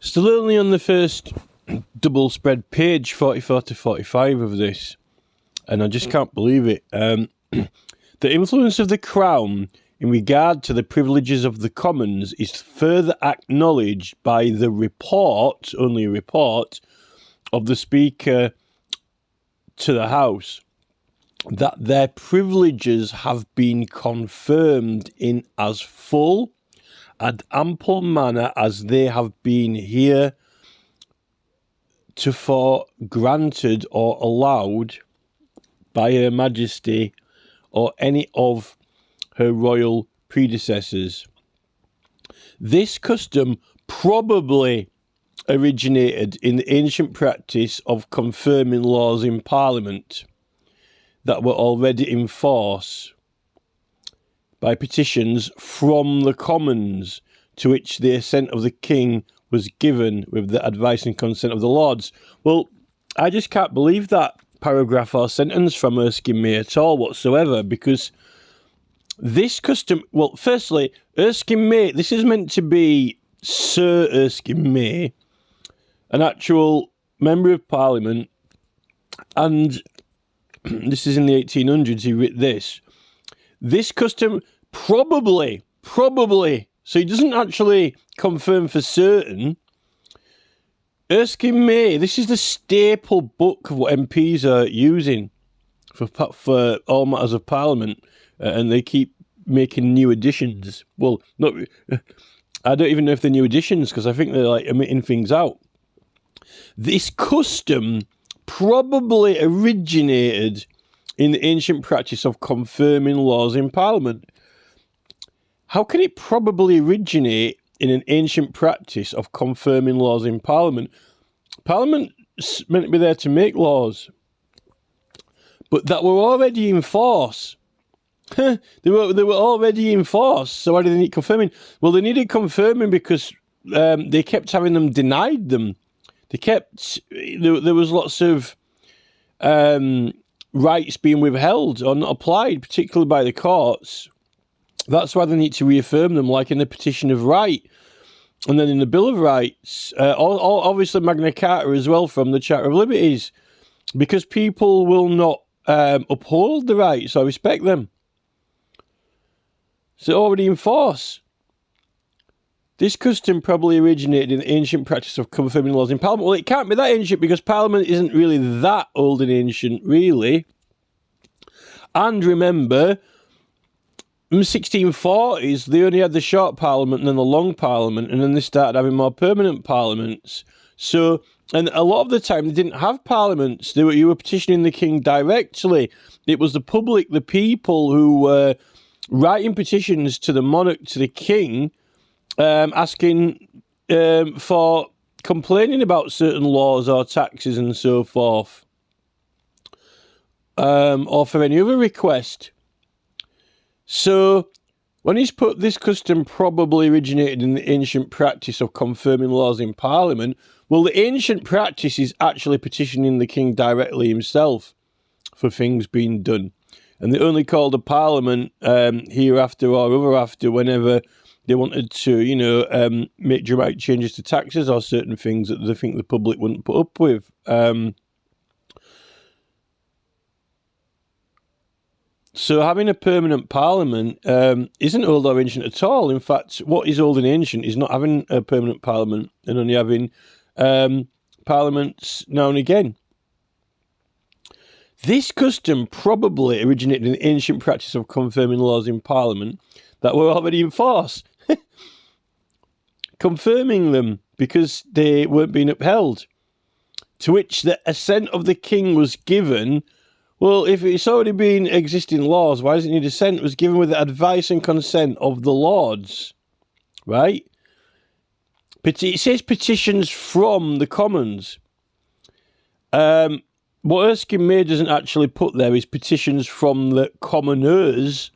Still only on the first double spread page, 44 to 45 of this, and I just can't believe it. The influence of the Crown in regard to the privileges of the Commons is further acknowledged by the report, only a report, of the Speaker to the House, that their privileges have been confirmed in as full and ample manner as they have been heretofore granted or allowed by Her Majesty or any of her royal predecessors. This custom probably originated in the ancient practice of confirming laws in Parliament that were already in force by petitions from the Commons, to which the assent of the King was given with the advice and consent of the Lords. Well, I just can't believe that paragraph or sentence from Erskine May at all whatsoever, because this custom, well, firstly, Erskine May, this is meant to be Sir Erskine May, an actual member of Parliament, and this is in the 1800s, he wrote this. This custom probably, so he doesn't actually confirm for certain. Erskine May, this is the staple book of what MPs are using for all matters of Parliament, and they keep making new editions. Well, not, I don't even know if they're new editions, because I think they're like omitting things out. This custom probably originated in the ancient practice of confirming laws in Parliament. How can it probably originate in an ancient practice of confirming laws in Parliament? Parliament's meant to be there to make laws, but that were already in force. They were already in force, so why do they need confirming? Well, they needed confirming because they kept having them denied them. There was lots of rights being withheld or not applied, particularly by the courts. That's why they need to reaffirm them, like in the Petition of Right, and then in the Bill of Rights, obviously Magna Carta as well from the Charter of Liberties, because people will not uphold the rights or respect them. So already in force. This custom probably originated in the ancient practice of confirming laws in Parliament. Well, it can't be that ancient because Parliament isn't really that old and ancient, really. And remember, in the 1640s, they only had the short Parliament and then the long Parliament, and then they started having more permanent parliaments. So, and a lot of the time, they didn't have parliaments. You were petitioning the King directly. It was the public, the people, who were writing petitions to the monarch, to the King, asking for complaining about certain laws or taxes and so forth, or for any other request. So, when he's put this custom probably originated in the ancient practice of confirming laws in Parliament, well, the ancient practice is actually petitioning the King directly himself for things being done. And they only called a Parliament hereafter or other after whenever they wanted to, make dramatic changes to taxes or certain things that they think the public wouldn't put up with. So having a permanent Parliament isn't old or ancient at all. In fact, what is old and ancient is not having a permanent Parliament and only having parliaments now and again. This custom probably originated in the ancient practice of confirming laws in Parliament that were already in force. Confirming them because they weren't being upheld. To which the assent of the King was given. Well, if it's already been existing laws, why doesn't it need assent? It was given with the advice and consent of the Lords. Right? It says petitions from the Commons. What Erskine May doesn't actually put there is petitions from the commoners,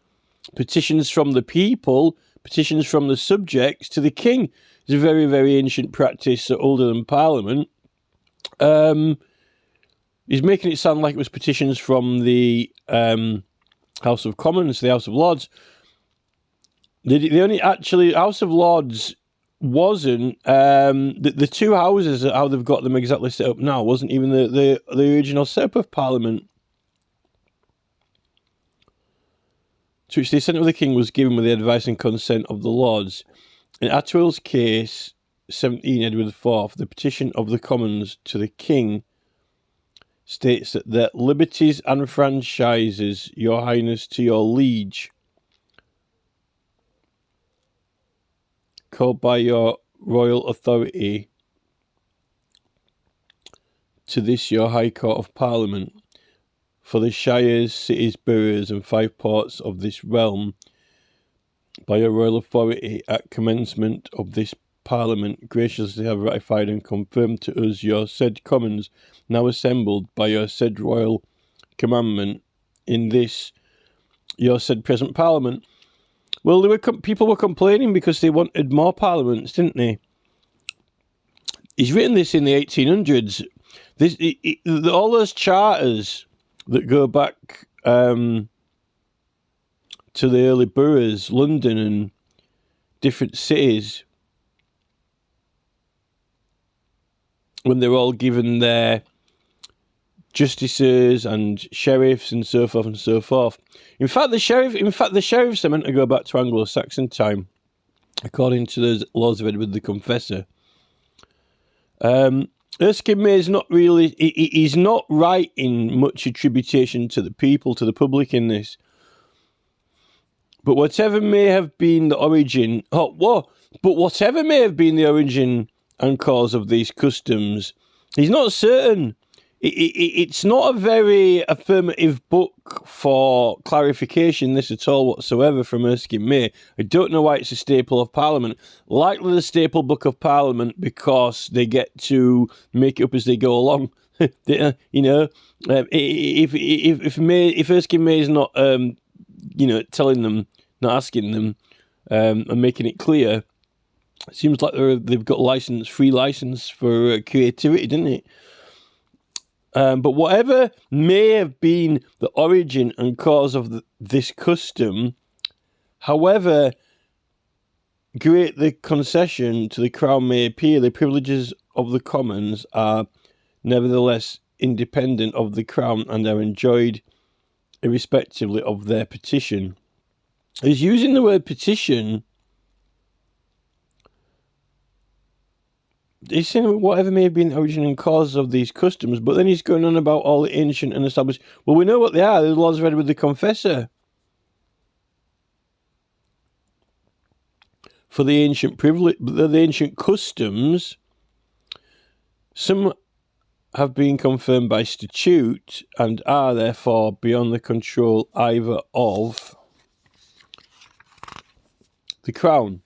petitions from the people, petitions from the subjects to the King. It's a very, very ancient practice, older than Parliament. He's making it sound like it was petitions from the House of Commons, the House of Lords. The only actually House of Lords wasn't the two houses, how they've got them exactly set up now, wasn't even the original setup of Parliament. To which the assent of the King was given with the advice and consent of the Lords. In Atwell's case, 17 Edward IV, the petition of the Commons to the King states that the liberties and franchises your highness to your liege, called by your royal authority to this your High Court of Parliament, for the shires, cities, boroughs, and 5 ports of this realm, by your royal authority at commencement of this Parliament, graciously have ratified and confirmed to us your said Commons, now assembled by your said royal commandment in this your said present Parliament. Well, people were complaining because they wanted more parliaments, didn't they? He's written this in the 1800s. All those charters that go back to the early boroughs, London and different cities, when they're all given their justices and sheriffs and so forth and so forth. In fact, the sheriffs are meant to go back to Anglo-Saxon time, according to the laws of Edward the Confessor. Erskine May is not really, he's not writing much attribution to the people, to the public in this. But whatever may have been the origin, whatever may have been the origin and cause of these customs, he's not certain. It's not a very affirmative book for clarification, this at all whatsoever, from Erskine May. I don't know why it's a staple of Parliament. Likely the staple book of Parliament because they get to make it up as they go along. If Erskine May is not, telling them, not asking them, and making it clear, it seems like they've got free license for creativity, didn't it? But whatever may have been the origin and cause of this custom, however great the concession to the Crown may appear, the privileges of the Commons are nevertheless independent of the Crown and are enjoyed irrespectively of their petition. He's using the word petition. He's saying whatever may have been the origin and cause of these customs, but then he's going on about all the ancient and established. Well, we know what they are. The laws of Edward the Confessor. For the ancient the ancient customs, some have been confirmed by statute and are therefore beyond the control either of the Crown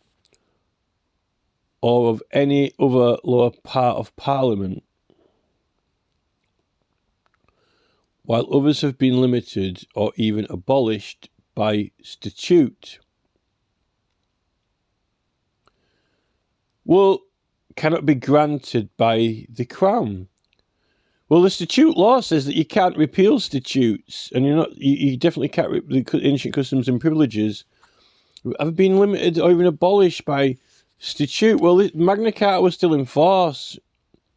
or of any other lower part of Parliament, while others have been limited or even abolished by statute. Well, cannot be granted by the Crown. Well, the statute law says that you can't repeal statutes, and you definitely can't the ancient customs and privileges have been limited or even abolished by statute. Well, Magna Carta was still in force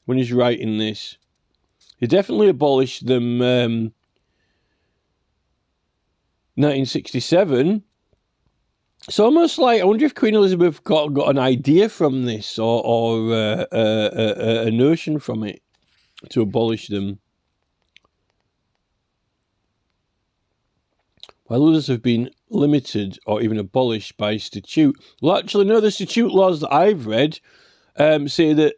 when he's writing this. He definitely abolished them 1967. So almost like, I wonder if Queen Elizabeth got an idea from this or a notion from it to abolish them. While others have been limited or even abolished by statute. Well, actually, no, the statute laws that I've read say that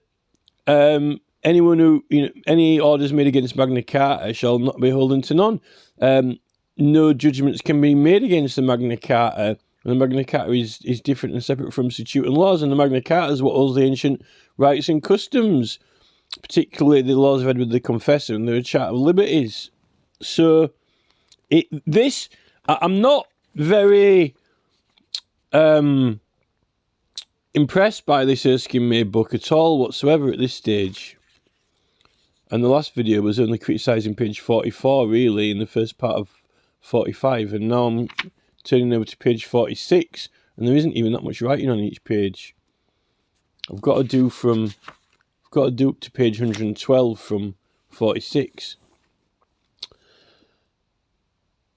anyone who, any orders made against Magna Carta shall not be holden to none. No judgments can be made against the Magna Carta. And the Magna Carta is different and separate from statute and laws. And the Magna Carta is what holds the ancient rights and customs, particularly the laws of Edward the Confessor and the Charter of Liberties. So, I'm not very impressed by this Erskine May book at all whatsoever at this stage. And the last video was only criticising page 44, really, in the first part of 45. And now I'm turning over to page 46, and there isn't even that much writing on each page. I've got to do up to page 112 from 46.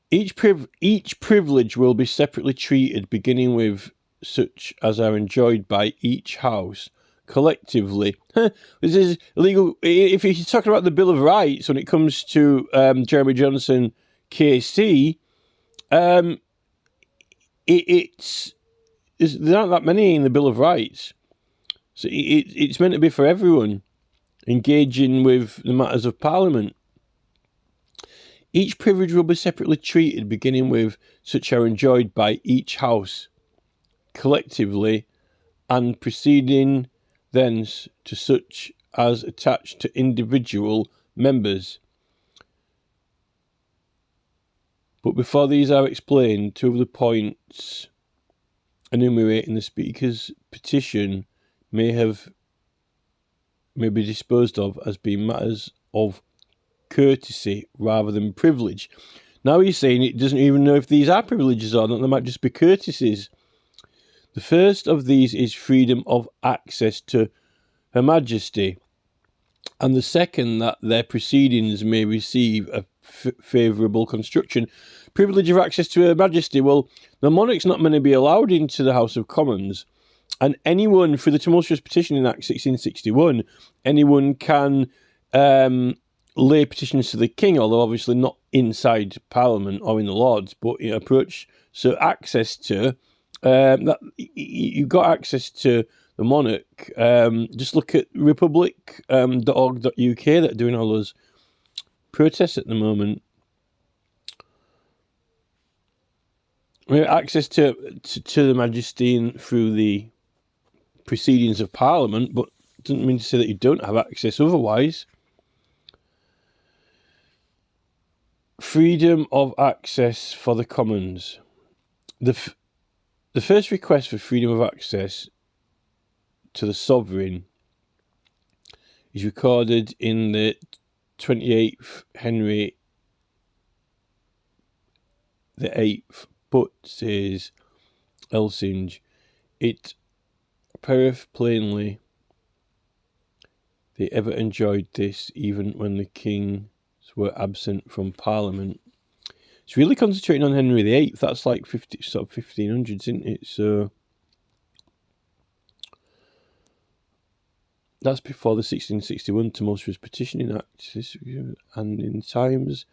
Each privilege will be separately treated, beginning with such as are enjoyed by each house collectively. This is illegal. If you're talking about the Bill of Rights when it comes to Jeremy Johnson KC, there aren't that many in the Bill of Rights. So it's meant to be for everyone engaging with the matters of Parliament. Each privilege will be separately treated, beginning with such are enjoyed by each house collectively, and proceeding thence to such as attached to individual members. But before these are explained, two of the points enumerating the Speaker's petition may be disposed of as being matters of courtesy rather than privilege. Now he's saying it doesn't even know if these are privileges or not, they might just be courtesies. The first of these is freedom of access to Her Majesty, and the second that their proceedings may receive a favourable construction. Privilege of access to Her Majesty, well, the monarch's not going to be allowed into the House of Commons, and anyone, through the Tumultuous Petitioning Act 1661, anyone can lay petitions to the King, although obviously not inside Parliament or in the Lords, but approach, so access to, that you've got access to the monarch. Just look at republic.org.uk that are doing all those protests at the moment. We have access to the Majesty through the proceedings of Parliament, but it doesn't mean to say that you don't have access otherwise. Freedom of access for the Commons. The first request for freedom of access to the Sovereign is recorded in the 28th Henry VIII, but, says Erskine, it appeareth plainly they ever enjoyed this, even when the kings were absent from Parliament. It's really concentrating on Henry VIII. That's like 1500s, isn't it? So that's before the 1661 Tumultuous Petitioning Act, and in times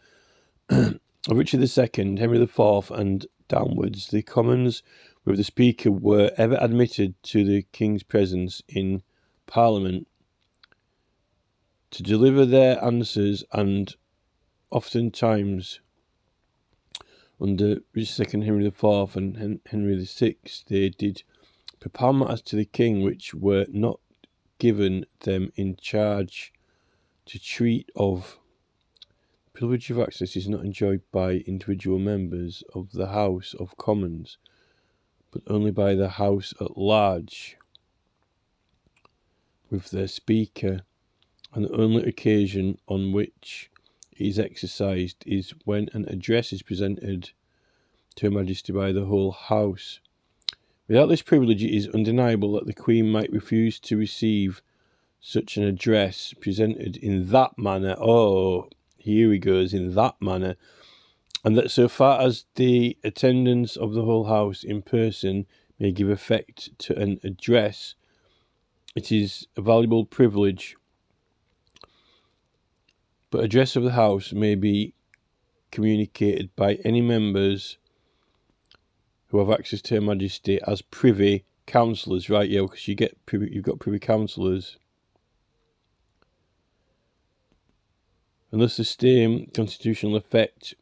of Richard II, Henry IV, and downwards, the Commons with the Speaker were ever admitted to the King's presence in Parliament to deliver their answers, and oftentimes under Richard II, Henry IV, and Henry VI, they did propound matters to the King which were not given them in charge to treat of. Privilege of access is not enjoyed by individual members of the House of Commons, but only by the House at large, with their Speaker, and the only occasion on which it is exercised is when an address is presented to Her Majesty by the whole House. Without this privilege, it is undeniable that the Queen might refuse to receive such an address presented in that manner. Oh, here he goes, in that manner. And that so far as the attendance of the whole House in person may give effect to an address, it is a valuable privilege. But address of the House may be communicated by any members who have access to Her Majesty as privy councillors, right? Yeah, because you've got privy councillors. And thus the same constitutional effect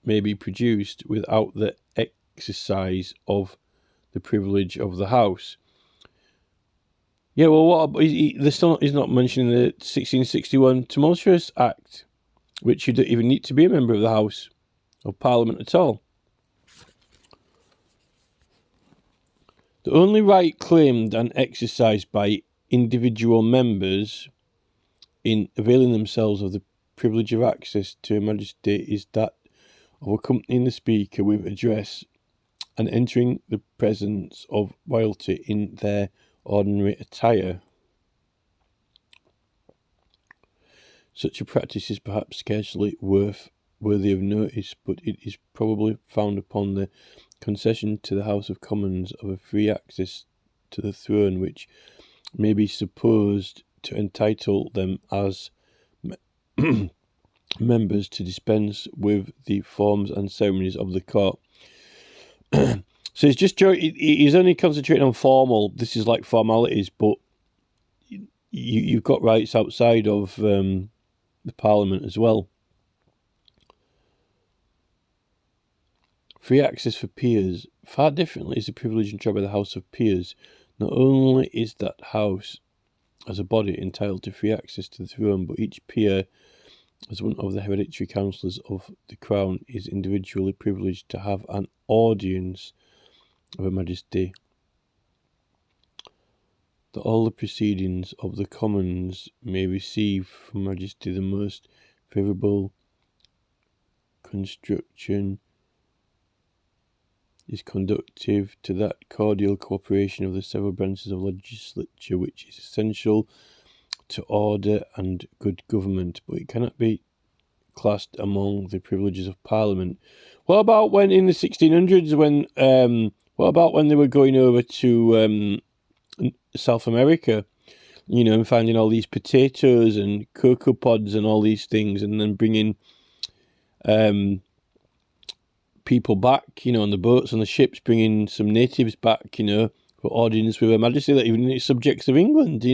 may be produced without the exercise of the privilege of the House. Yeah, well, he's not mentioning the 1661 Tumultuous Act, which you don't even need to be a member of the House of Parliament at all. The only right claimed and exercised by individual members in availing themselves of the privilege of access to Her Majesty is that of accompanying the Speaker with address and entering the presence of royalty in their ordinary attire. Such a practice is perhaps scarcely worthy of notice, but it is probably found upon the concession to the House of Commons of a free access to the throne, which may be supposed to entitle them as members to dispense with the forms and ceremonies of the court. So he's only concentrating on formal. This is like formalities, but you've got rights outside of the Parliament as well. Free access for peers. Far differently is the privilege enjoyed by the House of Peers. Not only is that House as a body entitled to free access to the throne, but each peer, as one of the hereditary councillors of the Crown, is individually privileged to have an audience of Her Majesty. That all the proceedings of the Commons may receive from Her Majesty the most favourable construction is conducive to that cordial cooperation of the several branches of legislature which is essential to order and good government, but it cannot be classed among the privileges of Parliament. What about when in the 1600s, what about when they were going over to South America, and finding all these potatoes and cocoa pods and all these things, and then bringing people back, on the boats and the ships, bringing some natives back, for audience with Her Majesty, that even subjects of England,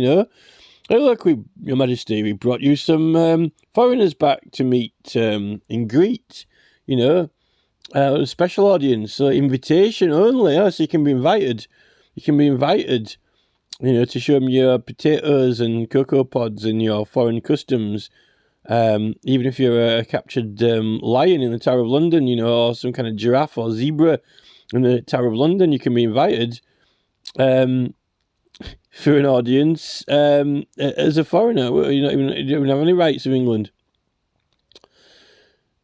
Oh, look, Your Majesty, we brought you some foreigners back to meet and greet, a special audience, so invitation only, so you can be invited. You can be invited, to show them your potatoes and cocoa pods and your foreign customs. Even if you're a captured lion in the Tower of London, or some kind of giraffe or zebra in the Tower of London, you can be invited for an audience as a foreigner. You don't have any rights of England.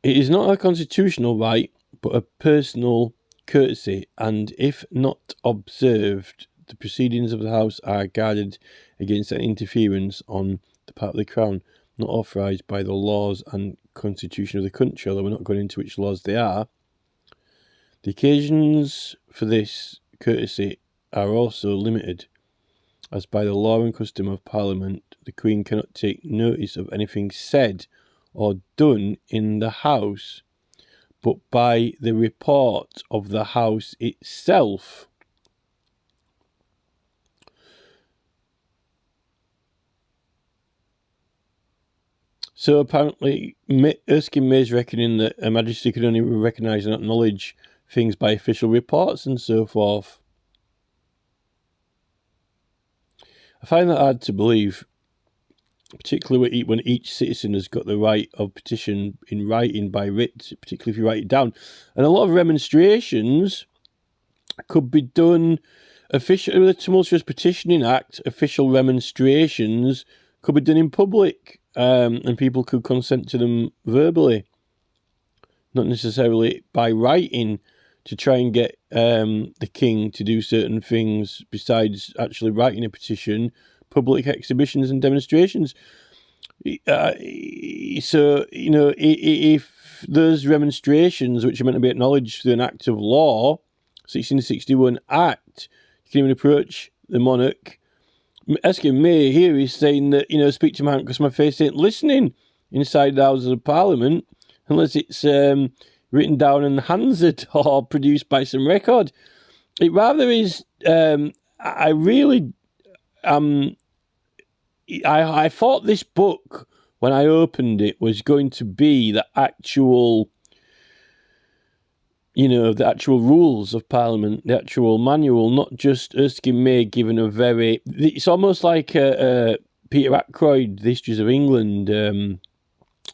It is not a constitutional right, but a personal courtesy, and if not observed, the proceedings of the House are guarded against an interference on the part of the Crown, not authorised by the laws and constitution of the country, although we're not going into which laws they are. The occasions for this courtesy are also limited, as by the law and custom of Parliament, the Queen cannot take notice of anything said or done in the House, but by the report of the House itself. So apparently, Erskine May's reckoning that Her Majesty could only recognise and acknowledge things by official reports and so forth. I find that hard to believe, particularly when each citizen has got the right of petition in writing by writ, particularly if you write it down. And a lot of remonstrations could be done officially with the Tumultuous Petitioning Act. Official remonstrations could be done in public. And people could consent to them verbally, not necessarily by writing, to try and get the king to do certain things besides actually writing a petition, public exhibitions and demonstrations. So, if those remonstrations, which are meant to be acknowledged through an act of law, 1661 Act, you can even approach the monarch. Erskine May here is saying that, speak to my hand because my face ain't listening inside the Houses of Parliament unless it's written down and handed or produced by some record. It rather is, I really, I thought this book, when I opened it, was going to be the actual, the actual rules of Parliament, the actual manual, not just Erskine May given a very... It's almost like Peter Ackroyd, The Histories of England.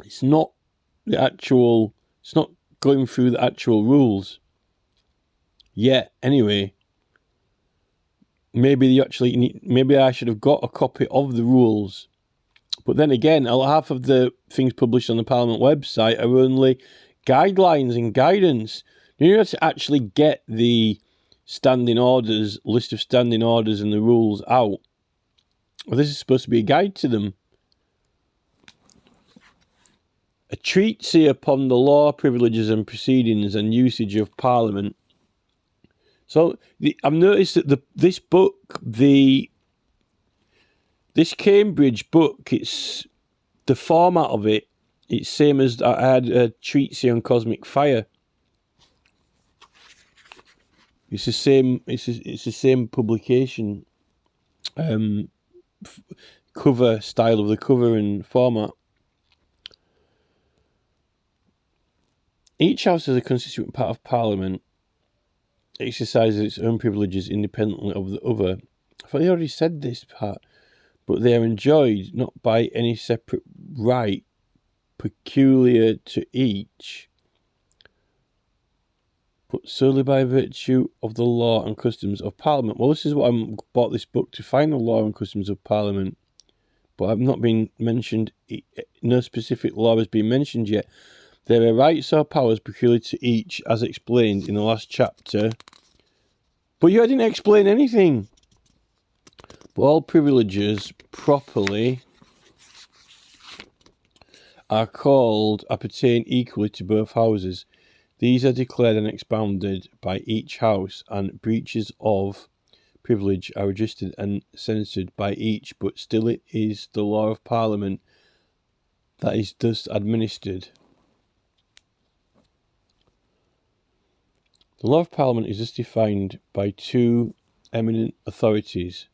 It's not the actual... It's not going through the actual rules. Yeah, anyway. Maybe I should have got a copy of the rules. But then again, half of the things published on the Parliament website are only guidelines and guidance. You have to actually get the standing orders, list of standing orders and the rules out. Well, this is supposed to be a guide to them. A treatise upon the law, privileges and proceedings and usage of Parliament. So I've noticed that this book, this Cambridge book, it's the format of it. It's same as I had a treatise on cosmic fire. It's the same. It's the same publication, cover style of the cover and format. Each house is a constituent part of Parliament, exercises its own privileges independently of the other. I thought I already said this part, but they are enjoyed not by any separate right peculiar to each, but solely by virtue of the law and customs of Parliament. Well, this is what I bought this book to find, the law and customs of Parliament, but I've not been mentioned. No specific law has been mentioned yet. There are rights or powers peculiar to each, as explained in the last chapter. But you didn't explain anything. But all privileges properly appertain equally to both houses. These are declared and expounded by each house, and breaches of privilege are registered and censored by each, but still it is the law of Parliament that is thus administered. The law of Parliament is thus defined by two eminent authorities.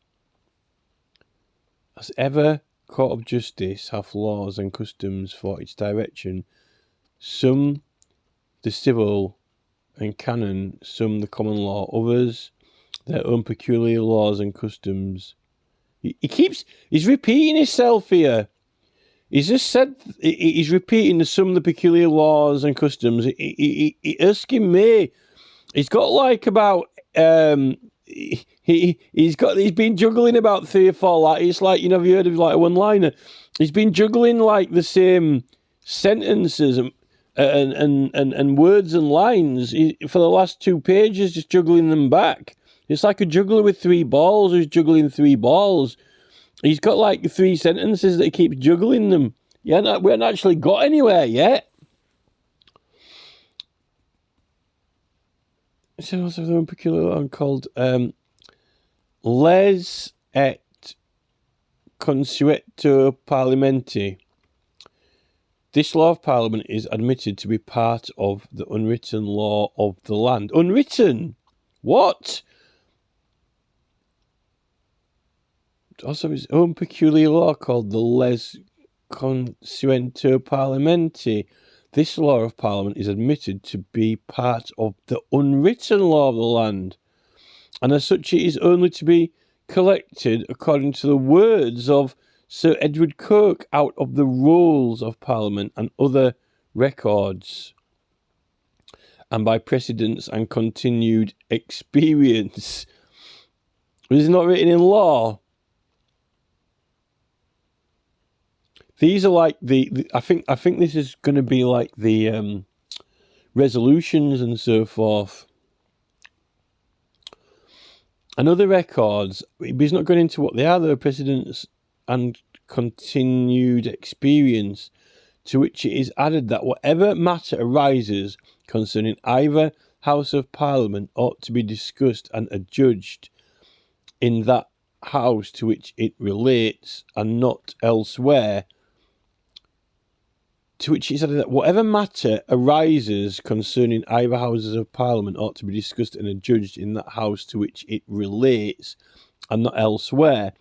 As ever court of justice hath laws and customs for its direction, some the civil and canon, some the common law, others their own peculiar laws and customs. He's repeating himself here. He's just said, he's repeating some the peculiar laws and customs. Erskine May, he's got like about, he's been juggling about 3 or 4, like, it's like, have you heard of like a one-liner? He's been juggling like the same sentences and words and lines for the last 2 pages, just juggling them back. It's like a juggler with 3 balls who's juggling 3 balls. He's got like 3 sentences that he keeps juggling them. We haven't actually got anywhere yet. It's also the one peculiar one called Les et Consueto Parliamenti. This law of Parliament is admitted to be part of the unwritten law of the land. Unwritten? What? Also his own peculiar law called the Les Consueto Parliamenti. This law of Parliament is admitted to be part of the unwritten law of the land, and as such it is only to be collected according to the words of Sir Edward Coke out of the rolls of Parliament and other records, and by precedents and continued experience. This is not written in law. These are like I think this is going to be like the resolutions and so forth. And other records, he's not going into what they are. There are precedents and continued experience, to which it is added that whatever matter arises concerning either House of Parliament ought to be discussed and adjudged in that House to which it relates, and not elsewhere. To which it is added that whatever matter arises concerning either Houses of Parliament ought to be discussed and adjudged in that House to which it relates, and not elsewhere.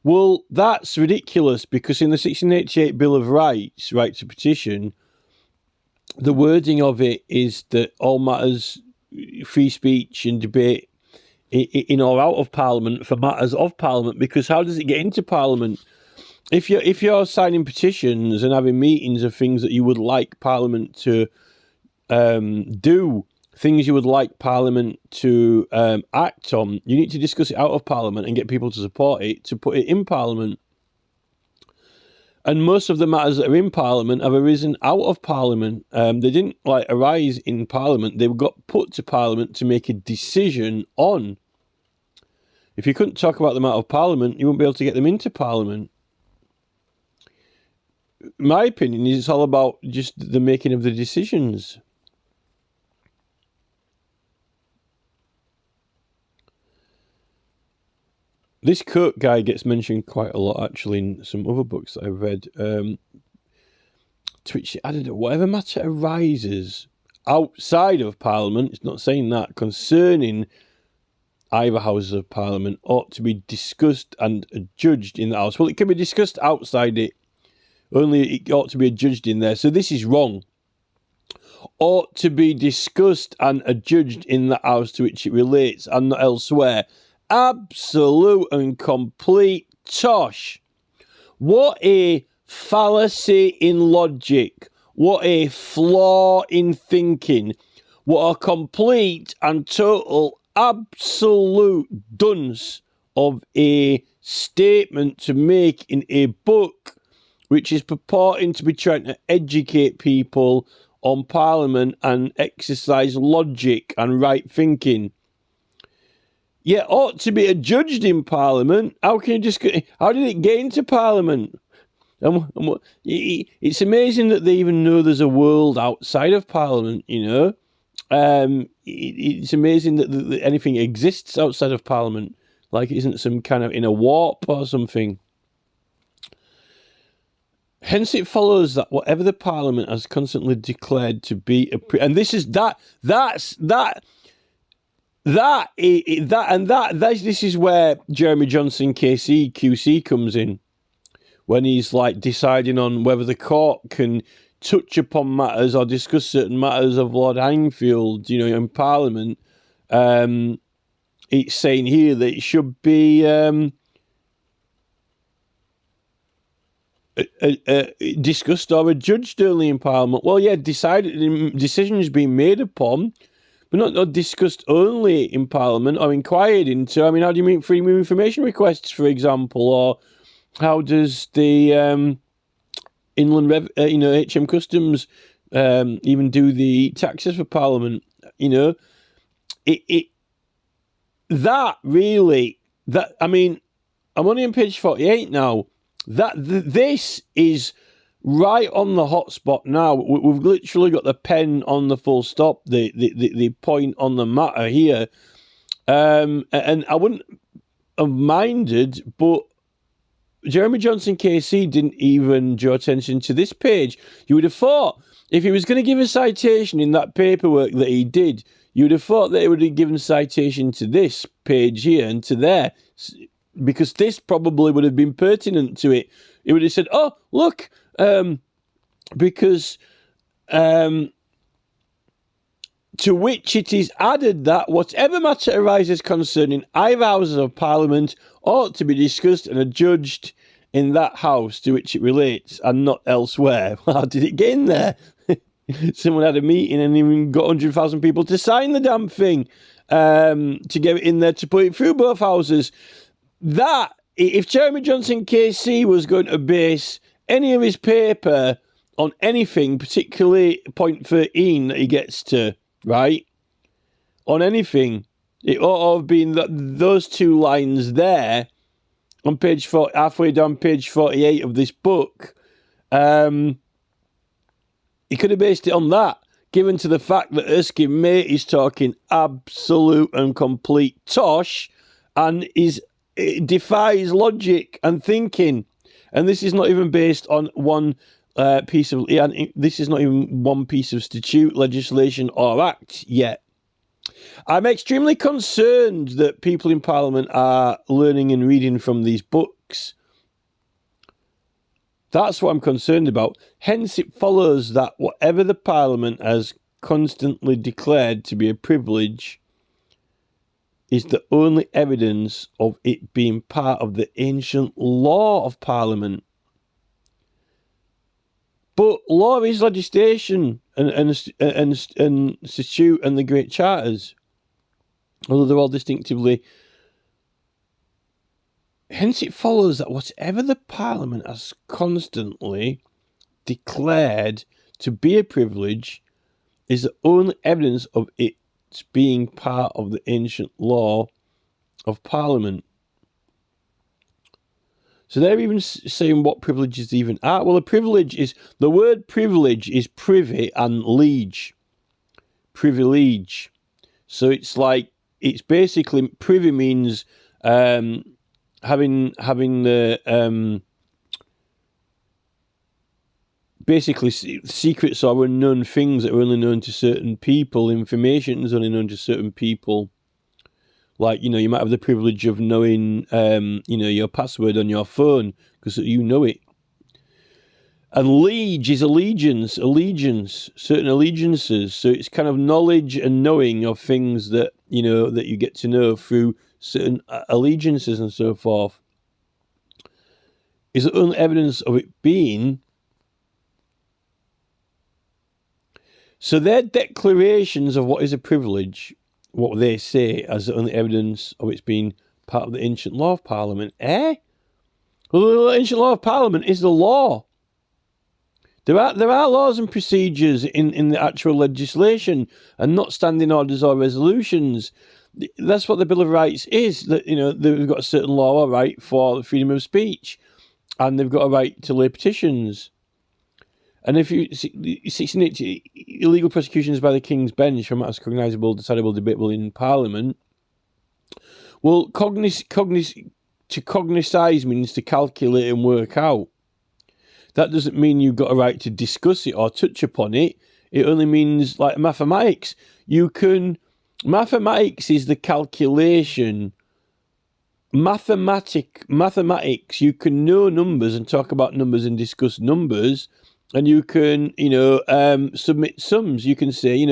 Well, that's ridiculous, because in the 1688 Bill of Rights, right to petition, the wording of it is that all matters, free speech and debate in or out of Parliament for matters of Parliament, because how does it get into Parliament? If you're signing petitions and having meetings of things that you would like Parliament to do, things you would like Parliament to act on, you need to discuss it out of Parliament and get people to support it, to put it in Parliament. And most of the matters that are in Parliament have arisen out of Parliament. They didn't arise in Parliament. They got put to Parliament to make a decision on. If you couldn't talk about them out of Parliament, you wouldn't be able to get them into Parliament. My opinion is it's all about just the making of the decisions. This Cook guy gets mentioned quite a lot, actually, in some other books that I've read. To which, I don't know, whatever matter arises outside of Parliament, it's not saying that, concerning either houses of Parliament, ought to be discussed and judged in the House. Well, it can be discussed outside it, only it ought to be judged in there. So this is wrong. Ought to be discussed and judged in the House to which it relates and not elsewhere. Absolute and complete tosh. What a fallacy in logic. What a flaw in thinking. What a complete and total absolute dunce of a statement to make in a book which is purporting to be trying to educate people on Parliament and exercise logic and right thinking. Yeah, ought to be adjudged in Parliament. How can you just? How did it get into Parliament? It's amazing that they even know there's a world outside of Parliament. You know, it's amazing that anything exists outside of Parliament. Like it isn't some kind of in a warp or something. Hence, it follows that whatever the Parliament has constantly declared to be and this is this is where Jeremy Johnson KC QC comes in, when he's like deciding on whether the court can touch upon matters or discuss certain matters of Lord Hindfield, you know, in Parliament. It's saying here that it should be discussed or adjudged only in Parliament. Well, yeah, decisions being made upon, but not discussed only in Parliament or inquired into. I mean, how do you meet freedom of information requests, for example, or how does the inland HM Customs even do the taxes for Parliament? You know, I mean, I'm only on page 48 now. This is right on the hot spot now. We've literally got the pen on the full stop, the point on the matter here. And I wouldn't have minded, but Jeremy Johnson KC didn't even draw attention to this page. You would have thought, if he was going to give a citation in that paperwork that he did, you would have thought that he would have given citation to this page here and to there, because this probably would have been pertinent to it. He would have said, oh, look, because to which it is added that whatever matter arises concerning either houses of Parliament ought to be discussed and adjudged in that house to which it relates and not elsewhere. Well, how did it get in there? Someone had a meeting and even got 100,000 people to sign the damn thing to get it in there to put it through both houses. That, if Jeremy Johnson KC was going to base any of his paper on anything, particularly point 13 that he gets to, right, on anything, it ought to have been those two lines there on page 4, halfway down page 48 of this book. He could have based it on that, given to the fact that Erskine Mate is talking absolute and complete tosh and it defies logic and thinking. And this is not even based on one piece of statute, legislation or act yet. I'm extremely concerned that people in Parliament are learning and reading from these books. That's what I'm concerned about. Hence, it follows that whatever the Parliament has constantly declared to be a privilege is the only evidence of it being part of the ancient law of Parliament. But law is legislation and statute and the Great Charters, although they're all distinctively Hence it follows that whatever the Parliament has constantly declared to be a privilege is the only evidence of its being part of the ancient law of Parliament. So they're even saying what privileges even are. Well, the word privilege is privy and liege. Privilege. So it's basically, privy means having the basically secrets or unknown things that are only known to certain people. Information is only known to certain people. Like, you might have the privilege of knowing, your password on your phone because you know it. And liege is allegiance, certain allegiances. So it's kind of knowledge and knowing of things that, that you get to know through certain allegiances and so forth. Is the only evidence of it being. So their declarations of what is a privilege, what they say as the only evidence of its being part of the ancient law of Parliament, Well, the ancient law of Parliament is the law. There are laws and procedures in the actual legislation, and not standing orders or resolutions. That's what the Bill of Rights is. That they've got a certain law or right for freedom of speech, and they've got a right to lay petitions. And if you see illegal prosecutions by the King's Bench for matters cognisable, decidable, debatable in Parliament. Well, to cognise means to calculate and work out. That doesn't mean you've got a right to discuss it or touch upon it. It only means, like mathematics. Mathematics is the calculation. Mathematics, you can know numbers and talk about numbers and discuss numbers. And you can, submit sums. You can say,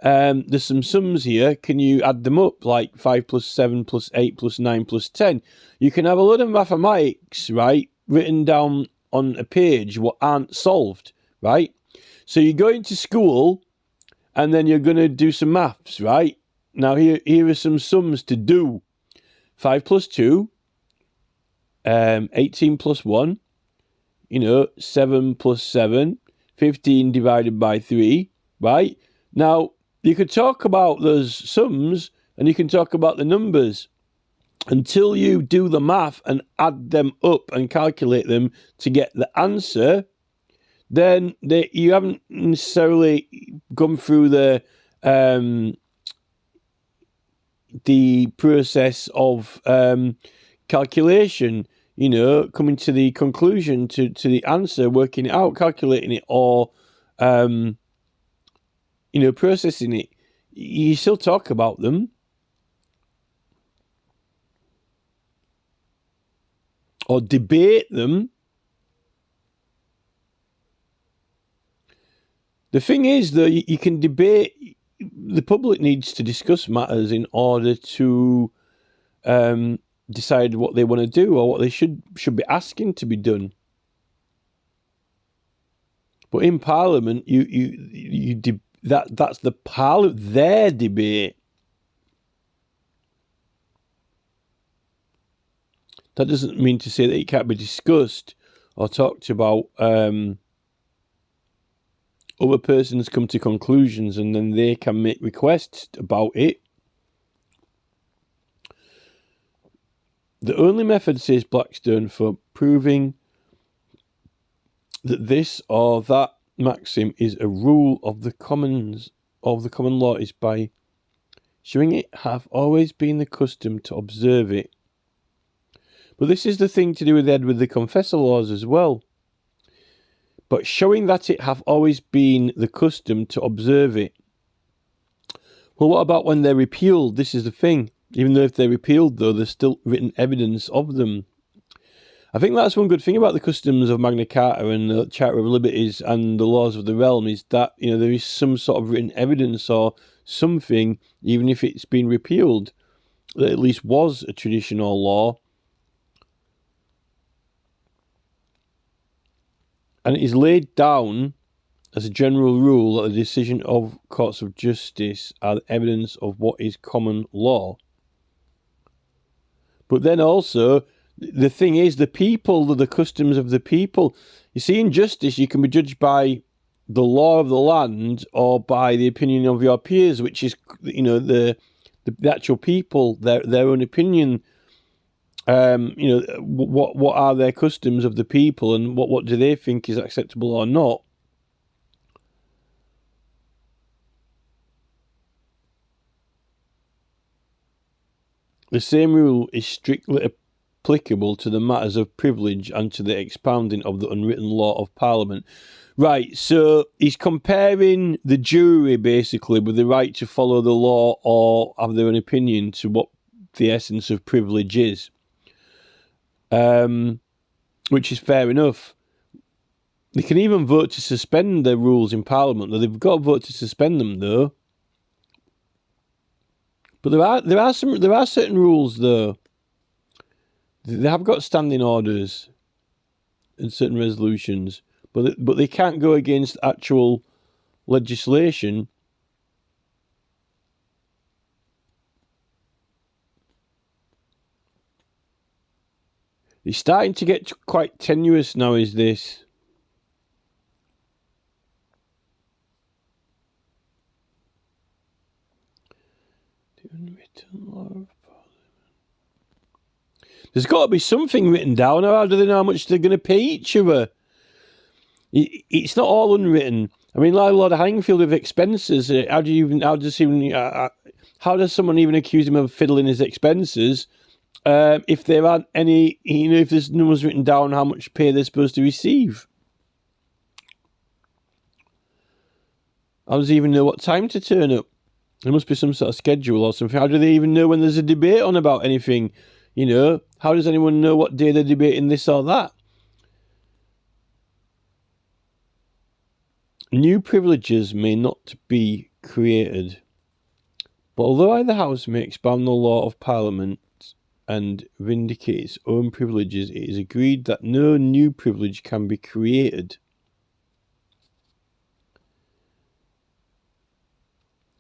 there's some sums here. Can you add them up? Like 5 plus 7 plus 8 plus 9 plus 10. You can have a lot of mathematics, right, written down on a page what aren't solved, right? So you go into school and then you're going to do some maths, right? Now here are some sums to do. 5 plus 2, 18 plus 1, 7 plus 7, 15 divided by 3, right? Now, you could talk about those sums and you can talk about the numbers until you do the math and add them up and calculate them to get the answer. Then you haven't necessarily gone through the process of calculation, coming to the conclusion, to the answer, working it out, calculating it, or processing it. You still talk about them. Or debate them. The thing is, though, you can debate. The public needs to discuss matters in order to decide what they want to do or what they should be asking to be done. But in Parliament, that's their debate. That doesn't mean to say that it can't be discussed or talked about. Other persons come to conclusions and then they can make requests about it. The only method, says Blackstone, for proving that this or that maxim is a rule of the common law is by showing it have always been the custom to observe it. But this is the thing to do with Edward the Confessor laws as well. But showing that it have always been the custom to observe it. Well, what about when they're repealed? This is the thing. Even though if they're repealed, though, there's still written evidence of them. I think that's one good thing about the customs of Magna Carta and the Charter of Liberties and the laws of the realm, is that, there is some sort of written evidence or something, even if it's been repealed, that at least was a traditional law. And it is laid down as a general rule that the decision of courts of justice are the evidence of what is common law. But then also, The thing is, the people are the customs of the people. You see, in justice, you can be judged by the law of the land or by the opinion of your peers, which is, the actual people, their own opinion. What are their customs of the people, and what do they think is acceptable or not? The same rule is strictly applicable to the matters of privilege and to the expounding of the unwritten law of Parliament. Right, so he's comparing the jury, basically, with the right to follow the law or have their own opinion to what the essence of privilege is. Which is fair enough. They can even vote to suspend their rules in Parliament. They've got to vote to suspend them, though. But there are certain rules, though. They have got standing orders and certain resolutions, but they can't go against actual legislation. It's starting to get quite tenuous now, is this? The unwritten law of Parliament. There's got to be something written down, or how do they know how much they're going to pay each other? It's not all unwritten. I mean, like Lord Hangfield with expenses. How does someone even accuse him of fiddling his expenses? If there aren't any, if there's no one's written down how much pay they're supposed to receive. How does he even know what time to turn up? There must be some sort of schedule or something. How do they even know when there's a debate on about anything? How does anyone know what day they're debating this or that? New privileges may not be created, but although either house may expand the law of Parliament and vindicate its own privileges, it is agreed that no new privilege can be created.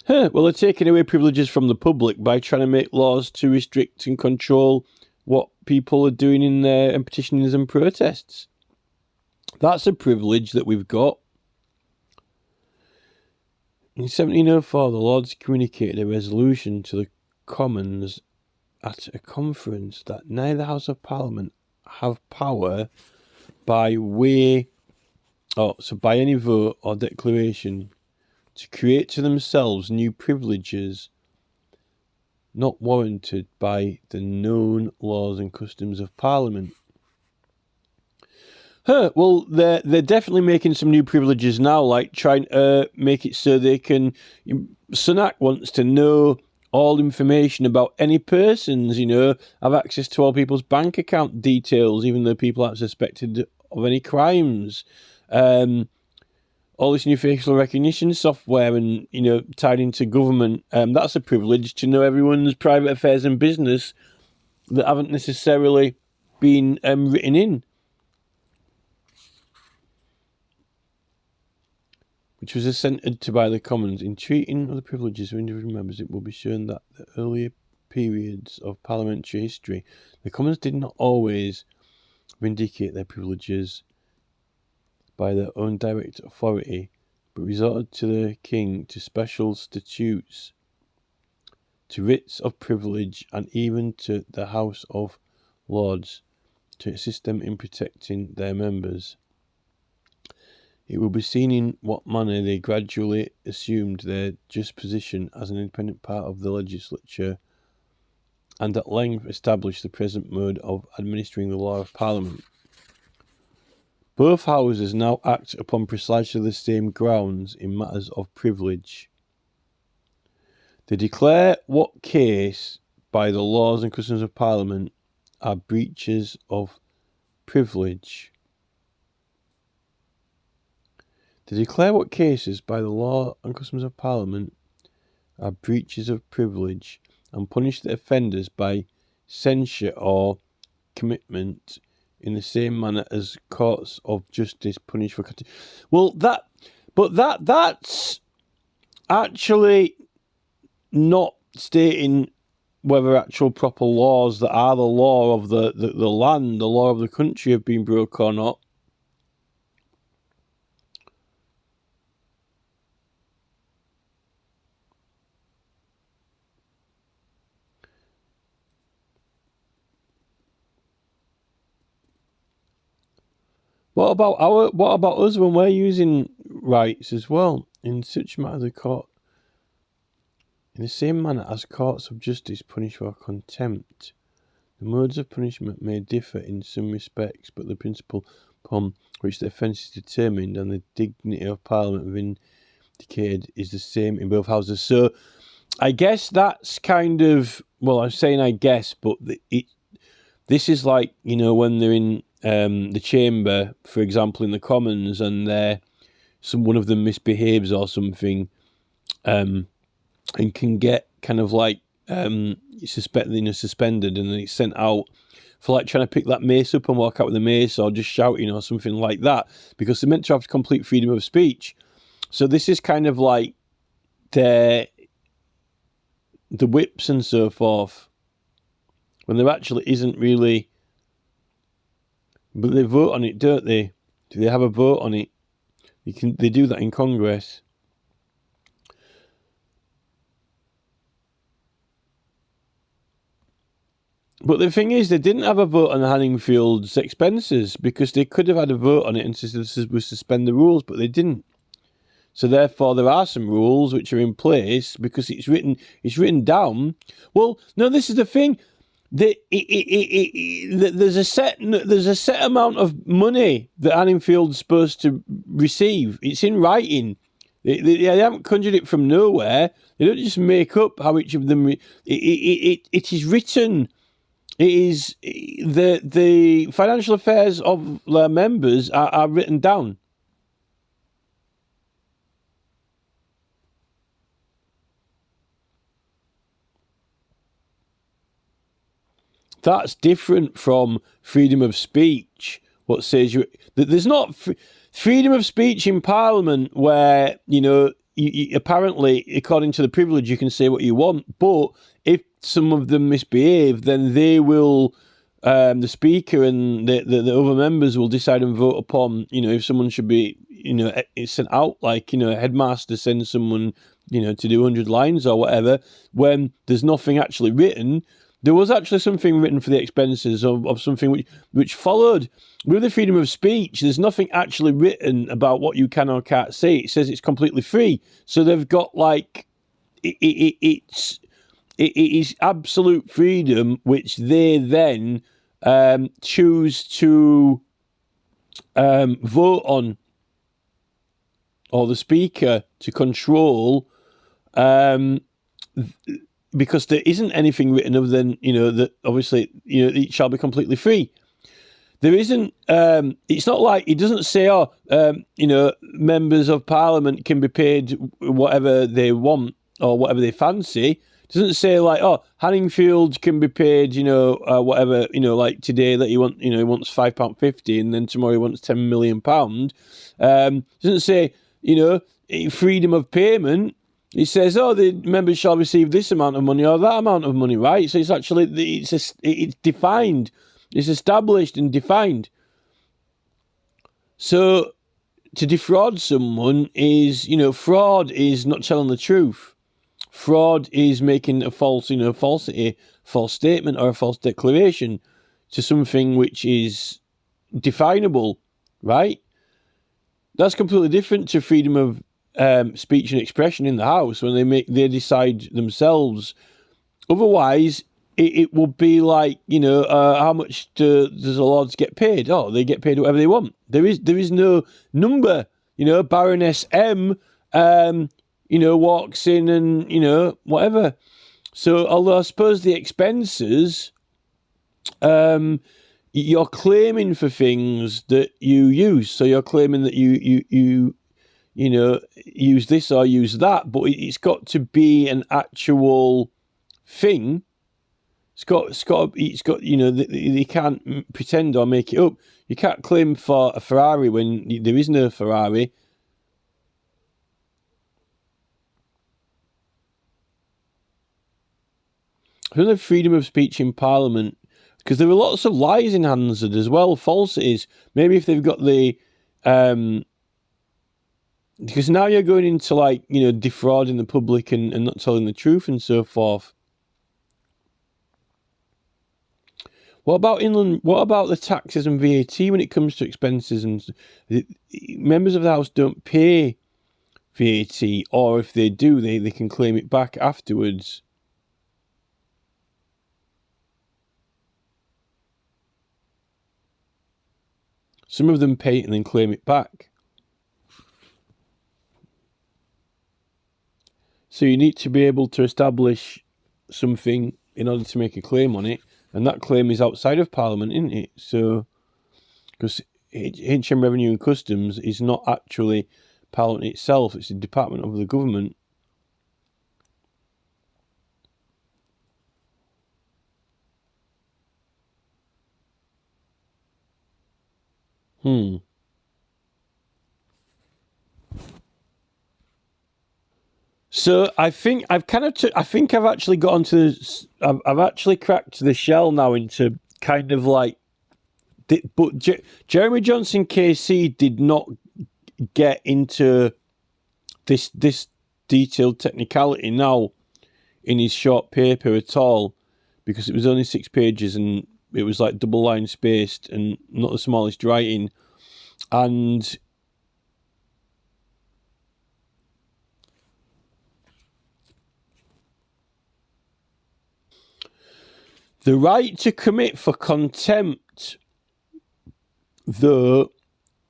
Well, they're taking away privileges from the public by trying to make laws to restrict and control what people are doing in their petitionings and protests. That's a privilege that we've got. In 1704, the Lords communicated a resolution to the Commons at a conference that neither House of Parliament have power by any vote or declaration to create to themselves new privileges not warranted by the known laws and customs of Parliament. Well, they're definitely making some new privileges now, like trying to make it so they can... Sunak wants to know all information about any persons, have access to all people's bank account details, even though people aren't suspected of any crimes. All this new facial recognition software and, tied into government, that's a privilege to know everyone's private affairs and business that haven't necessarily been written in. Which was assented to by the Commons. In treating of the privileges of individual members, it will be shown that the earlier periods of parliamentary history, the Commons did not always vindicate their privileges by their own direct authority, but resorted to the King, to special statutes, to writs of privilege, and even to the House of Lords, to assist them in protecting their members. It will be seen in what manner they gradually assumed their just position as an independent part of the legislature, and at length established the present mode of administering the law of Parliament. Both houses now act upon precisely the same grounds in matters of privilege. They declare what case, by the laws and customs of Parliament, are breaches of privilege. To declare what cases by the law and customs of Parliament are breaches of privilege, and punish the offenders by censure or commitment in the same manner as courts of justice punish for... Well, that's actually not stating whether actual proper laws that are the law of the land, the law of the country, have been broke or not. What about us when we're using rights as well? In such matter the court, in the same manner as courts of justice punish for contempt, the modes of punishment may differ in some respects, but the principle upon which the offence is determined and the dignity of Parliament vindicated is the same in both houses. So I guess that's kind of, well, I'm saying I guess, but this is like, when they're in the chamber, for example, in the Commons, and one of them misbehaves or something, and can get kind of like suspended, and then it's sent out for like trying to pick that mace up and walk out with the mace, or just shouting or something like that, because they're meant to have complete freedom of speech. So this is kind of like the whips and so forth, when there actually isn't really. But they vote on it, don't they? Do they have a vote on it? They do that in Congress. But the thing is, they didn't have a vote on Hanningfield's expenses, because they could have had a vote on it and suspend the rules, but they didn't. So therefore, there are some rules which are in place because it's written down. Well, no, this is the thing. There's a set amount of money that Hanningfield's supposed to receive. It's in writing. They haven't conjured it from nowhere. They don't just make up how each of them. It is written. It is the financial affairs of their members are written down. That's different from freedom of speech. What says there's not freedom of speech in Parliament, where you apparently, according to the privilege, you can say what you want. But if some of them misbehave, then they will, the Speaker and the other members will decide and vote upon. If someone should be, it's sent out, like a headmaster sends someone, to do 100 lines or whatever, when there's nothing actually written. There was actually something written for the expenses of something which followed. With the freedom of speech, there's nothing actually written about what you can or can't say. It says it's completely free. So they've got like, it is absolute freedom, which they then choose to vote on, or the Speaker to control, because there isn't anything written other than, that obviously, it shall be completely free. There isn't, it's not like, it doesn't say, members of Parliament can be paid whatever they want or whatever they fancy. It doesn't say like, Hanningfield can be paid, whatever, like today that he wants £5.50 and then tomorrow he wants £10 million. It doesn't say, freedom of payment. It says, the members shall receive this amount of money or that amount of money, right? So it's actually, it's defined. It's established and defined. So to defraud someone is, fraud is not telling the truth. Fraud is making a false statement or a false declaration to something which is definable, right? That's completely different to freedom of speech and expression in the House, when they decide themselves. Otherwise, it would be like, how much does the Lords get paid? They get paid whatever they want. There is no number. Baroness M, walks in and whatever. So although I suppose the expenses, you're claiming for things that you use. So you're claiming that you use this or use that, but it's got to be an actual thing. It's got, they can't pretend or make it up. You can't claim for a Ferrari when there is no Ferrari. from the freedom of speech in Parliament, because there were lots of lies in Hansard as well, falsities. Maybe if they've got the... because now you're going into, like, you know, defrauding the public and not telling the truth and so forth. What about inland? What about the taxes and VAT when it comes to expenses? And members of the House don't pay VAT, or if they do, they can claim it back afterwards. Some of them pay it and then claim it back. So you need to be able to establish something in order to make a claim on it, and that claim is outside of Parliament, isn't it? So, because HM Revenue and Customs is not actually Parliament itself, it's a department of the government. So I think I've actually got onto this. I've actually cracked the shell now into kind of like, but Jeremy Johnson KC did not get into this detailed technicality now in his short paper at all, because it was only 6 pages and it was like double line spaced and not the smallest writing, and the right to commit for contempt, though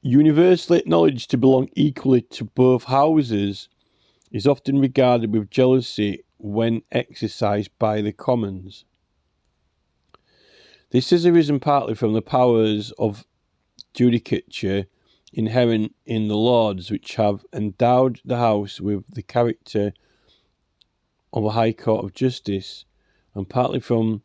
universally acknowledged to belong equally to both houses, is often regarded with jealousy when exercised by the Commons. This has arisen partly from the powers of judicature inherent in the Lords, which have endowed the House with the character of a High Court of Justice, and partly from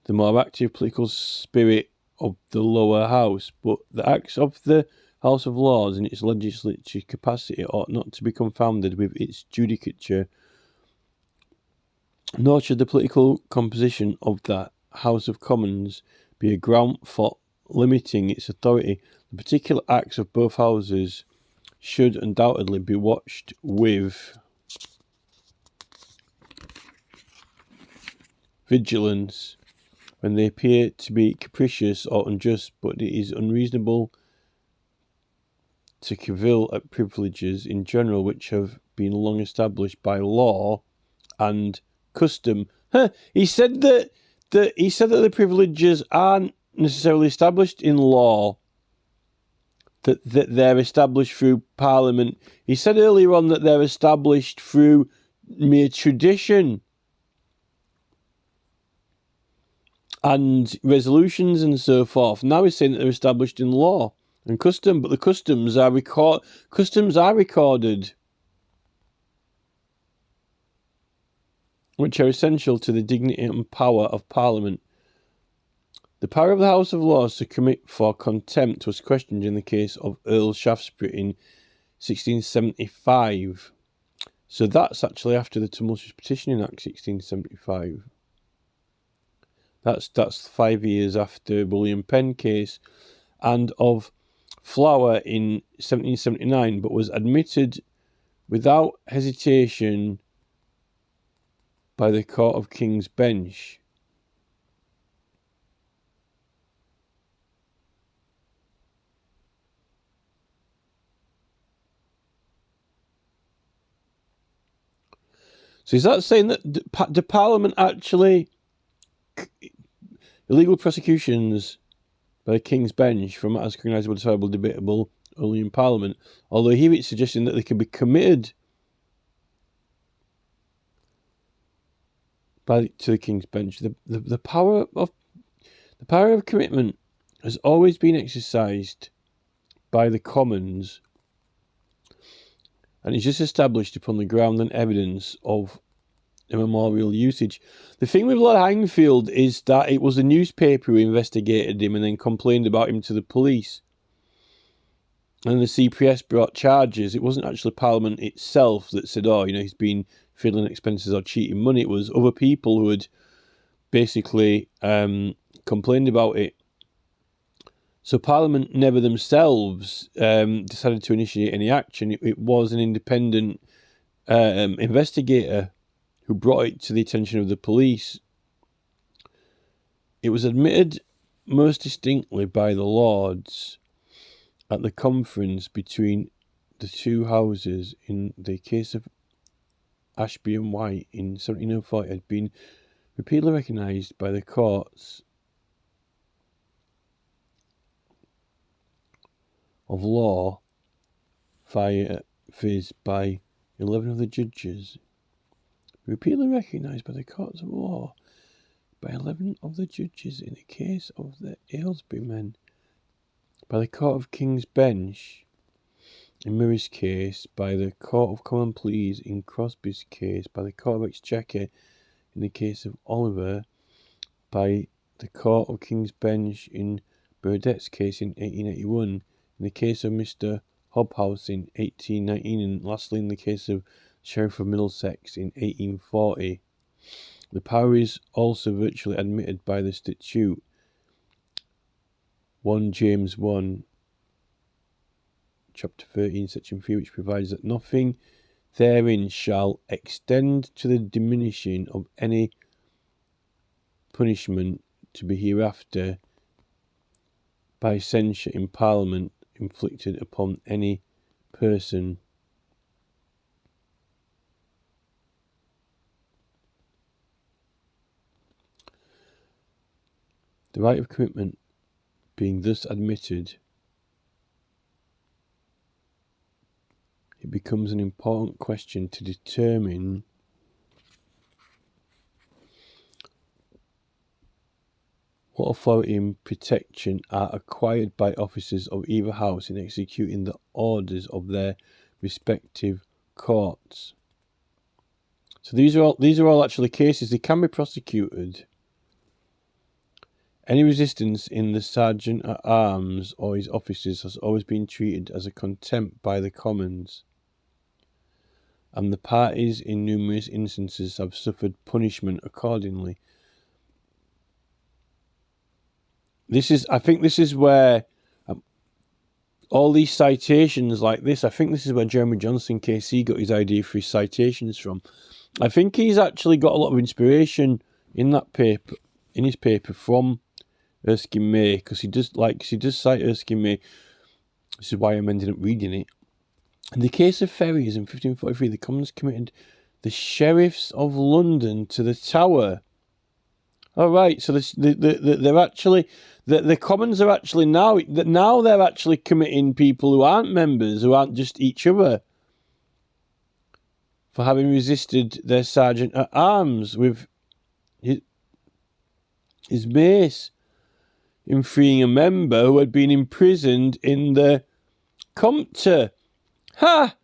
the more active political spirit of the lower house. But the acts of the House of Lords in its legislative capacity ought not to be confounded with its judicature, nor should the political composition of the House of Commons be a ground for limiting its authority. The particular acts of both houses should undoubtedly be watched with vigilance when they appear to be capricious or unjust, but it is unreasonable to cavil at privileges in general which have been long established by law and custom. He said that the privileges aren't necessarily established in law, that they're established through Parliament. He said earlier on that they're established through mere tradition and resolutions and so forth. Now he's saying that they're established in law and custom, but the customs are recorded, which are essential to the dignity and power of Parliament. The power of the House of Lords to commit for contempt was questioned in the case of Earl Shaftesbury in 1675. So that's actually after the Tumultuous Petitioning Act, 1675. That's 5 years after William Penn case, and of Flower in 1779, but was admitted without hesitation by the Court of King's Bench. So is that saying that the Parliament actually illegal prosecutions by the King's Bench for matters recognisable, decidable, debatable only in Parliament? Although here it's suggesting that they can be committed to the King's Bench. The power of commitment has always been exercised by the Commons, and it's just established upon the ground and evidence of immemorial usage. The thing with Lord Hangfield is that it was a newspaper who investigated him and then complained about him to the police, and the CPS brought charges. It wasn't actually Parliament itself that said, he's been fiddling expenses or cheating money. It was other people who had basically complained about it. So Parliament never themselves decided to initiate any action. It was an independent investigator who brought it to the attention of the police. It was admitted most distinctly by the Lords at the conference between the two houses in the case of Ashby and White in 1704. It had been repeatedly recognised by the courts of law by 11 of the judges. Repeatedly recognised by the courts of law by 11 of the judges in the case of the Aylesbury men, by the Court of King's Bench in Murray's case, by the Court of Common Pleas in Crosby's case, by the Court of Exchequer in the case of Oliver, by the Court of King's Bench in Burdett's case in 1881, in the case of Mr. Hobhouse in 1819, and lastly in the case of Sheriff of Middlesex in 1840. The power is also virtually admitted by the statute 1 James 1, Chapter 13, Section 3, which provides that nothing therein shall extend to the diminishing of any punishment to be hereafter by censure in Parliament inflicted upon any person. The right of commitment being thus admitted, it becomes an important question to determine what authority and protection are acquired by officers of either house in executing the orders of their respective courts. So these are all actually cases. They can be prosecuted. Any resistance in the Sergeant at Arms or his officers has always been treated as a contempt by the Commons, and the parties in numerous instances have suffered punishment accordingly. I think this is where all these citations like this, I think this is where Jeremy Johnson KC got his idea for his citations from. I think he's actually got a lot of inspiration in his paper from Erskine May, because he does cite Erskine May. This is why I'm ending up reading it. In the case of Ferries in 1543, the Commons committed the sheriffs of London to the Tower. All right, so they're actually the Commons are actually now they're actually committing people who aren't members, who aren't just each other, for having resisted their sergeant at arms with his mace in freeing a member who had been imprisoned in the Compter. Ha!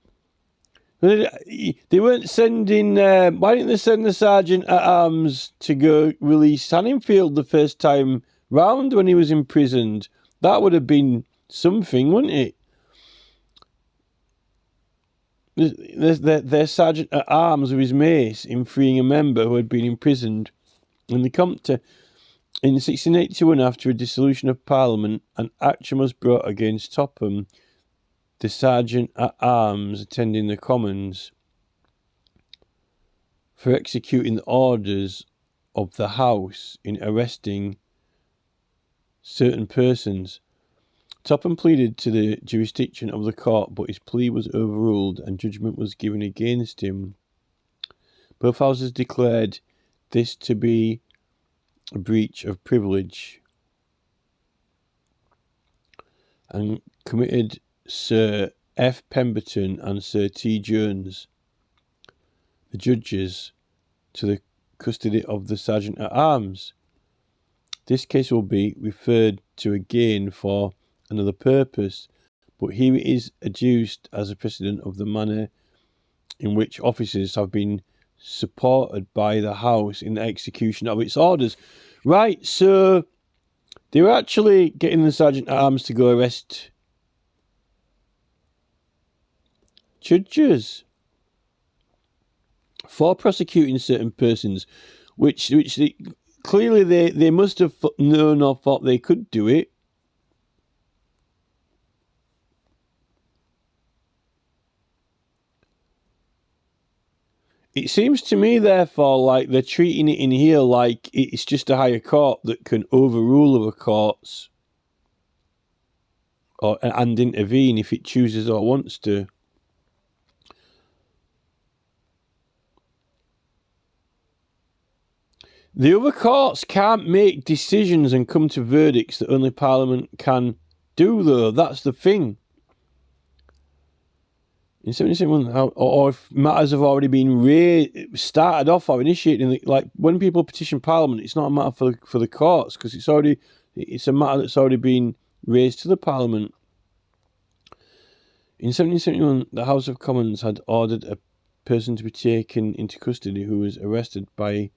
They weren't sending. Why didn't they send the sergeant at arms to go release Hanningfield the first time round when he was imprisoned? That would have been something, wouldn't it? Their sergeant at arms with his mace in freeing a member who had been imprisoned in the Compter. In 1681, after a dissolution of Parliament, an action was brought against Topham, the sergeant at arms attending the Commons, for executing the orders of the House in arresting certain persons. Topham pleaded to the jurisdiction of the court, but his plea was overruled and judgment was given against him. Both houses declared this to be a breach of privilege and committed Sir F. Pemberton and Sir T. Jones, the judges, to the custody of the sergeant at arms. This case will be referred to again for another purpose, but here it is adduced as a precedent of the manner in which officers have been supported by the House in the execution of its orders. Right, so they were actually getting the sergeant at arms to go arrest judges for prosecuting certain persons, which they clearly they must have known or thought they could do it. It seems to me, therefore, like they're treating it in here like it's just a higher court that can overrule other courts and intervene if it chooses or wants to. The other courts can't make decisions and come to verdicts that only Parliament can do, though. That's the thing. In 1771, or if matters have already been started off or initiated, like when people petition Parliament, it's not a matter for the courts because it's a matter that's already been raised to the Parliament. In 1771, the House of Commons had ordered a person to be taken into custody who was arrested by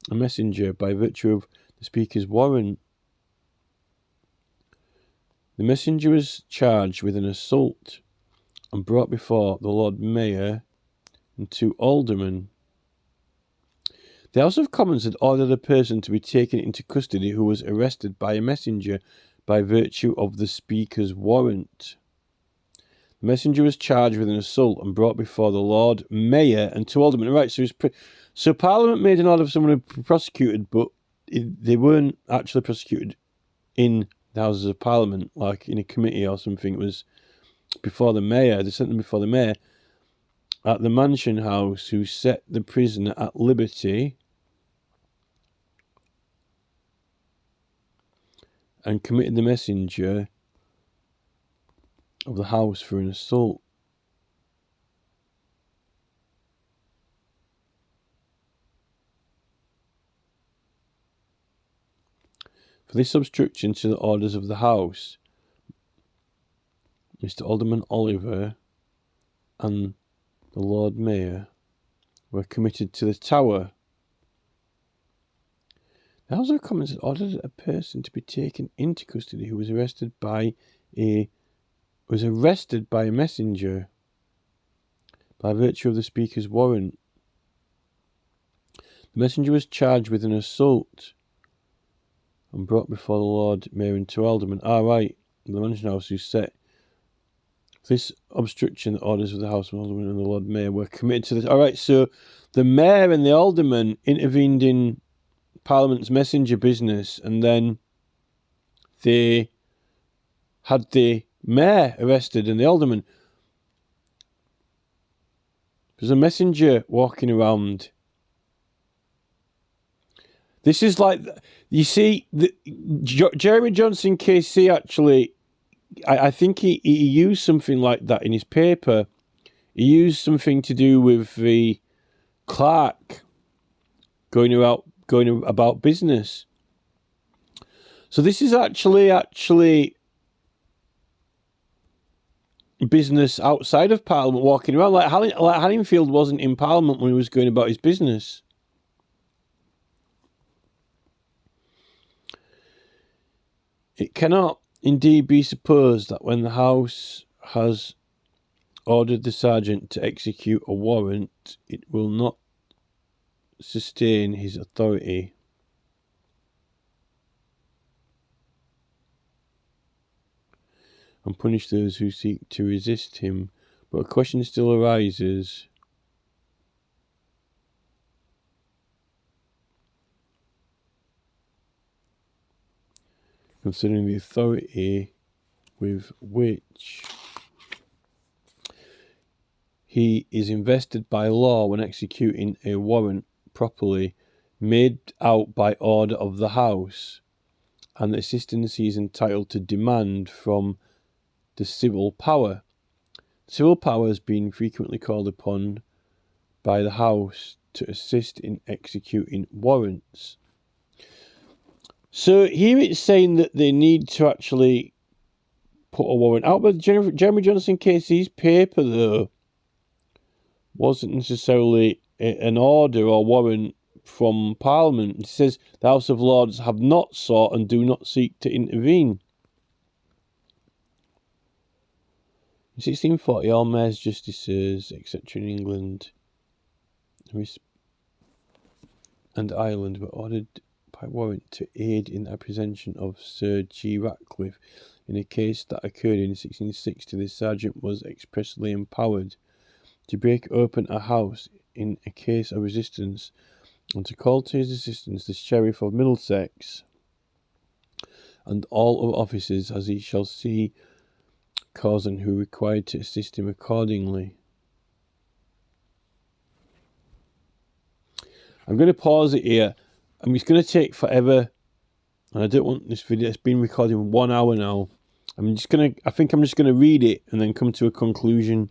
a messenger by virtue of the Speaker's warrant. The messenger was charged with an assault and brought before the Lord Mayor and 2 aldermen. The House of Commons had ordered a person to be taken into custody who was arrested by a messenger by virtue of the Speaker's warrant. The messenger was charged with an assault and brought before the Lord Mayor and 2 aldermen. Right, so Parliament made an order for someone to be prosecuted, but they weren't actually prosecuted in the Houses of Parliament, like in a committee or something. It was before the Mayor. They sent them before the Mayor at the Mansion House, who set the prisoner at liberty and committed the messenger of the House for an assault. For this obstruction to the orders of the House, Mr. Alderman Oliver and the Lord Mayor were committed to the Tower. The House of Commons had ordered a person to be taken into custody who was arrested by a messenger by virtue of the Speaker's warrant. The messenger was charged with an assault and brought before the Lord Mayor and 2 aldermen. Right, the Mansion House, who set this obstruction, the orders of the House of Aldermen and the Lord Mayor were committed to this. Alright, so the Mayor and the aldermen intervened in Parliament's messenger business, and then they had the Mayor arrested and the alderman. There's a messenger walking around. This is like, you see, Jeremy Johnson KC actually, I think he used something like that in his paper. He used something to do with the clerk going about business. So this is actually business outside of Parliament, walking around like Hanningfield wasn't in Parliament when he was going about his business. It cannot indeed be supposed that when the House has ordered the sergeant to execute a warrant, it will not sustain his authority. And punish those who seek to resist him. But a question still arises. Considering the authority with which he is invested by law when executing a warrant properly made out by order of the House, and the assistance he is entitled to demand from the civil power. Civil power has been frequently called upon by the House to assist in executing warrants. So here it's saying that they need to actually put a warrant out, but Jeremy Johnson KC's paper, though, wasn't necessarily an order or warrant from Parliament. It says the House of Lords have not sought and do not seek to intervene. In 1640, all mayors, justices, etc. in England and Ireland were ordered by warrant to aid in the apprehension of Sir G. Ratcliffe in a case that occurred in 1660. The sergeant was expressly empowered to break open a house in a case of resistance and to call to his assistance the Sheriff of Middlesex and all other officers as he shall see cause and who required to assist him accordingly. I'm going to pause it here. It's going to take forever, and I don't want this video. It's been recording 1 hour now. I think I'm just going to read it and then come to a conclusion.